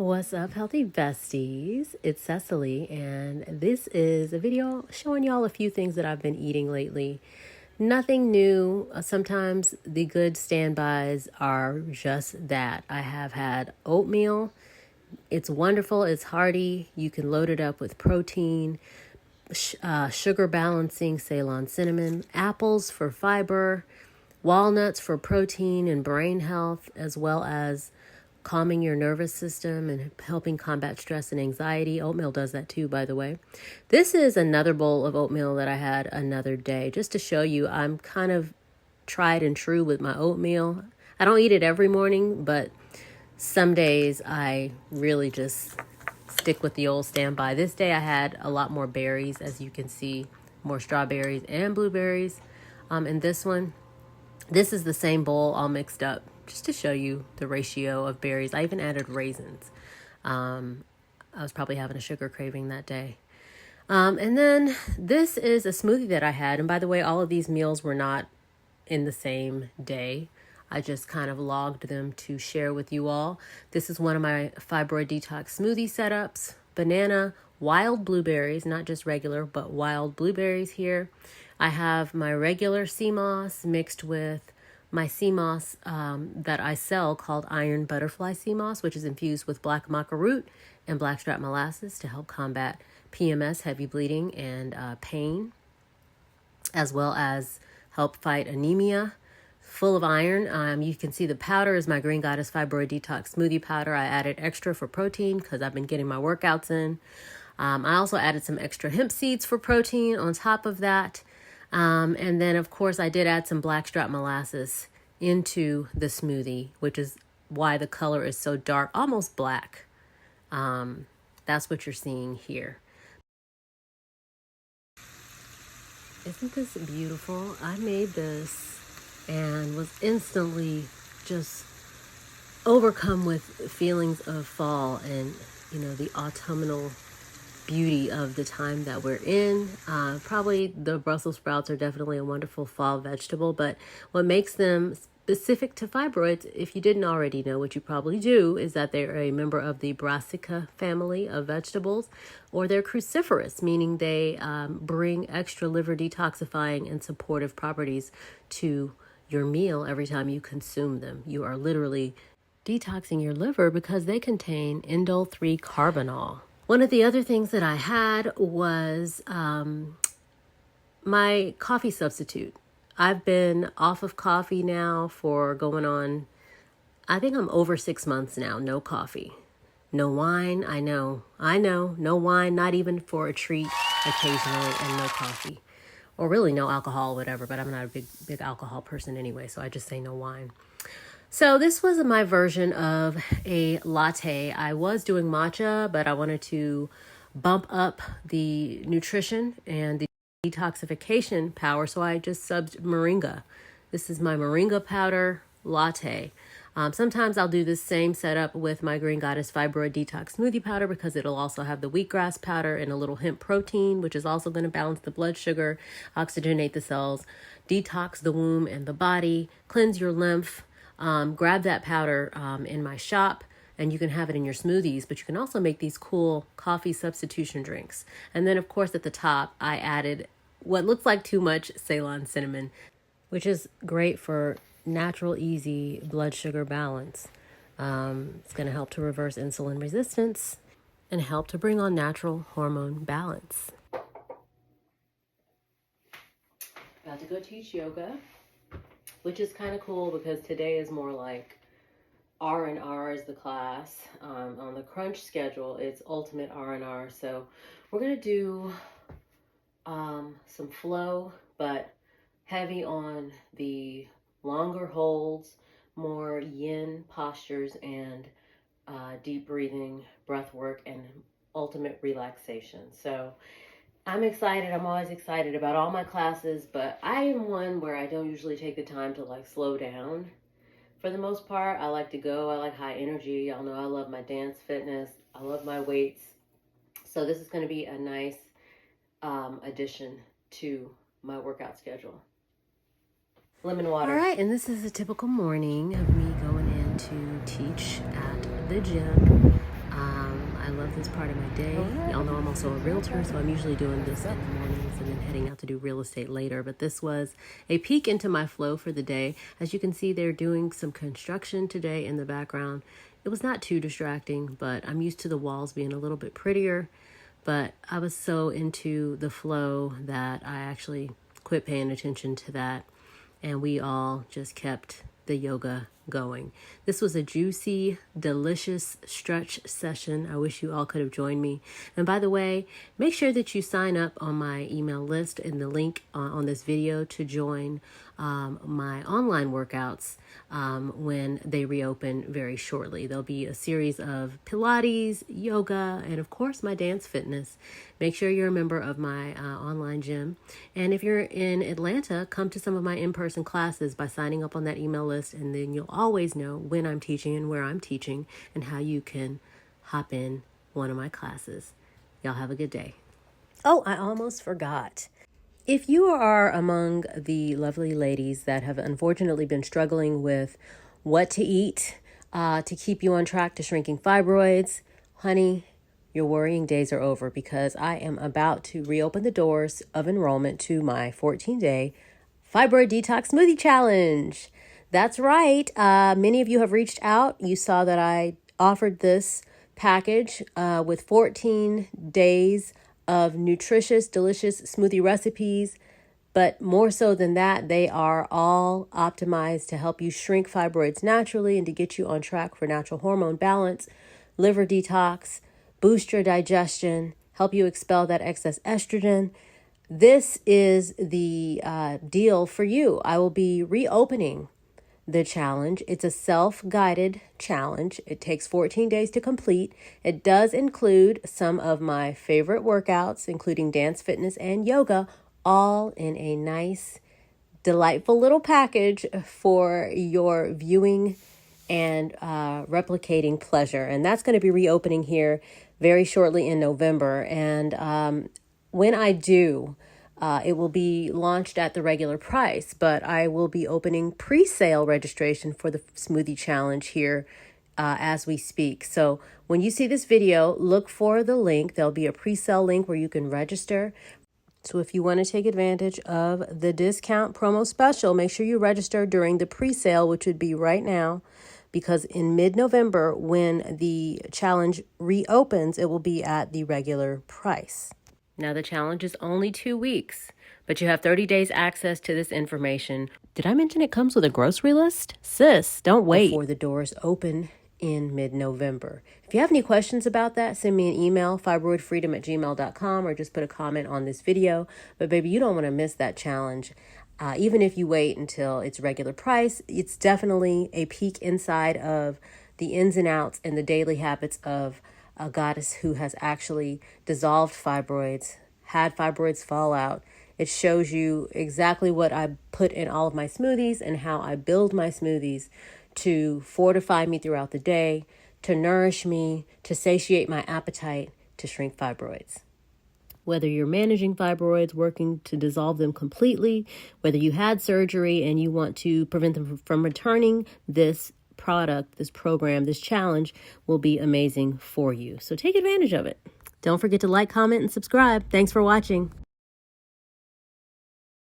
What's up, healthy besties? It's Cecily, and this is a video showing y'all a few things that I've been eating lately. Nothing new. Sometimes the good standbys are just that. I have had oatmeal. It's wonderful. It's hearty. You can load it up with protein, sugar balancing, Ceylon cinnamon, apples for fiber, walnuts for protein and brain health, as well as calming your nervous system and helping combat stress and anxiety. Oatmeal does that too, by the way. This is another bowl of oatmeal that I had another day, just to show you I'm kind of tried and true with my oatmeal. I don't eat it every morning, but some days I really just stick with the old standby. This day I had a lot more berries, as you can see, more strawberries and blueberries. In this one, this is the same bowl all mixed up, just to show you the ratio of berries. I even added raisins. I was probably having a sugar craving that day. And then this is a smoothie that I had. And by the way, all of these meals were not in the same day. I just kind of logged them to share with you all. This is one of my Fibroid Detox smoothie setups. Banana, wild blueberries, not just regular, but wild blueberries here. I have my regular sea moss mixed with my sea moss that I sell called Iron Butterfly Sea Moss, which is infused with black maca root and blackstrap molasses to help combat PMS, heavy bleeding, and pain, as well as help fight anemia. Full of iron. You can see the powder is my Green Goddess Fibroid Detox Smoothie Powder. I added extra for protein because I've been getting my workouts in. I also added some extra hemp seeds for protein on top of that. And then, of course, I did add some blackstrap molasses into the smoothie, which is why the color is so dark, almost black. That's what you're seeing here. Isn't this beautiful? I made this and was instantly just overcome with feelings of fall and, the autumnal beauty of the time that we're in. Probably the Brussels sprouts are definitely a wonderful fall vegetable, but what makes them specific to fibroids, if you didn't already know, what you probably do, is that they're a member of the Brassica family of vegetables, or they're cruciferous, meaning they bring extra liver detoxifying and supportive properties to your meal every time you consume them. You are literally detoxing your liver because they contain indole 3 carbinol. One of the other things that I had was my coffee substitute. I've been off of coffee now for going on, I think I'm over 6 months now, no coffee. No wine, I know, no wine, not even for a treat occasionally, and no coffee. Or really no alcohol, whatever, but I'm not a big alcohol person anyway, so I just say no wine. So this was my version of a latte. I was doing matcha, but I wanted to bump up the nutrition and the detoxification power, so I just subbed moringa. This is my moringa powder latte. Sometimes I'll do this same setup with my Green Goddess Fibroid Detox Smoothie Powder because it'll also have the wheatgrass powder and a little hemp protein, which is also going to balance the blood sugar, oxygenate the cells, detox the womb and the body, cleanse your lymph. Grab that powder in my shop, and you can have it in your smoothies, but you can also make these cool coffee substitution drinks. And then, of course, at the top, I added what looks like too much Ceylon cinnamon, which is great for natural, easy blood sugar balance. It's going to help to reverse insulin resistance and help to bring on natural hormone balance. About to go teach yoga, which is kind of cool because today is more like R&R is the class. On the crunch schedule, it's ultimate R&R. So we're going to do some flow, but heavy on the longer holds, more yin postures, and deep breathing, breath work, and ultimate relaxation. So I'm excited. I'm always excited about all my classes, but I am one where I don't usually take the time to slow down. For the most part, I like to go. I like high energy. Y'all know I love my dance fitness. I love my weights. So this is going to be a nice addition to my workout schedule. Lemon water. All right, and this is a typical morning of me going in to teach at the gym. I love this part of my day. Y'all know I'm also a realtor, so I'm usually doing this in the mornings and then heading out to do real estate later. But this was a peek into my flow for the day. As you can see, they're doing some construction today in the background. It was not too distracting, but I'm used to the walls being a little bit prettier. But I was so into the flow that I actually quit paying attention to that. And we all just kept the yoga going. This was a juicy, delicious stretch session. I wish you all could have joined me. And by the way, make sure that you sign up on my email list in the link on this video to join my online workouts when they reopen very shortly. There'll be a series of Pilates, yoga, and of course my dance fitness. Make sure you're a member of my online gym. And if you're in Atlanta, come to some of my in-person classes by signing up on that email list, and then you'll always know when I'm teaching and where I'm teaching and how you can hop in one of my classes. Y'all have a good day. Oh, I almost forgot. If you are among the lovely ladies that have unfortunately been struggling with what to eat to keep you on track to shrinking fibroids, honey, your worrying days are over, because I am about to reopen the doors of enrollment to my 14-day Fibroid Detox Smoothie Challenge. That's right. Many of you have reached out. You saw that I offered this package with 14 days of nutritious, delicious smoothie recipes. But more so than that, they are all optimized to help you shrink fibroids naturally and to get you on track for natural hormone balance, liver detox, boost your digestion, help you expel that excess estrogen. This is the deal for you. I will be reopening the challenge. It's a self-guided challenge. It takes 14 days to complete. It does include some of my favorite workouts, including dance, fitness, and yoga, all in a nice, delightful little package for your viewing and replicating pleasure. And that's going to be reopening here very shortly in November. And when I do, it will be launched at the regular price, but I will be opening pre-sale registration for the Smoothie Challenge here as we speak. So when you see this video, look for the link. There'll be a pre-sale link where you can register. So if you want to take advantage of the discount promo special, make sure you register during the pre-sale, which would be right now, because in mid-November, when the challenge reopens, it will be at the regular price. Now, the challenge is only 2 weeks, but you have 30 days access to this information. Did I mention it comes with a grocery list? Sis, don't wait before the doors open in mid-November. If you have any questions about that, send me an email, fibroidfreedom@gmail.com, or just put a comment on this video. But baby, you don't want to miss that challenge. Even if you wait until it's regular price, it's definitely a peek inside of the ins and outs and the daily habits of a goddess who has actually dissolved fibroids, had fibroids fall out. It shows you exactly what I put in all of my smoothies and how I build my smoothies to fortify me throughout the day, to nourish me, to satiate my appetite, to shrink fibroids. Whether you're managing fibroids, working to dissolve them completely, whether you had surgery and you want to prevent them from returning, this product, this program, this challenge will be amazing for you. So take advantage of it. Don't forget to like, comment, and subscribe. Thanks for watching.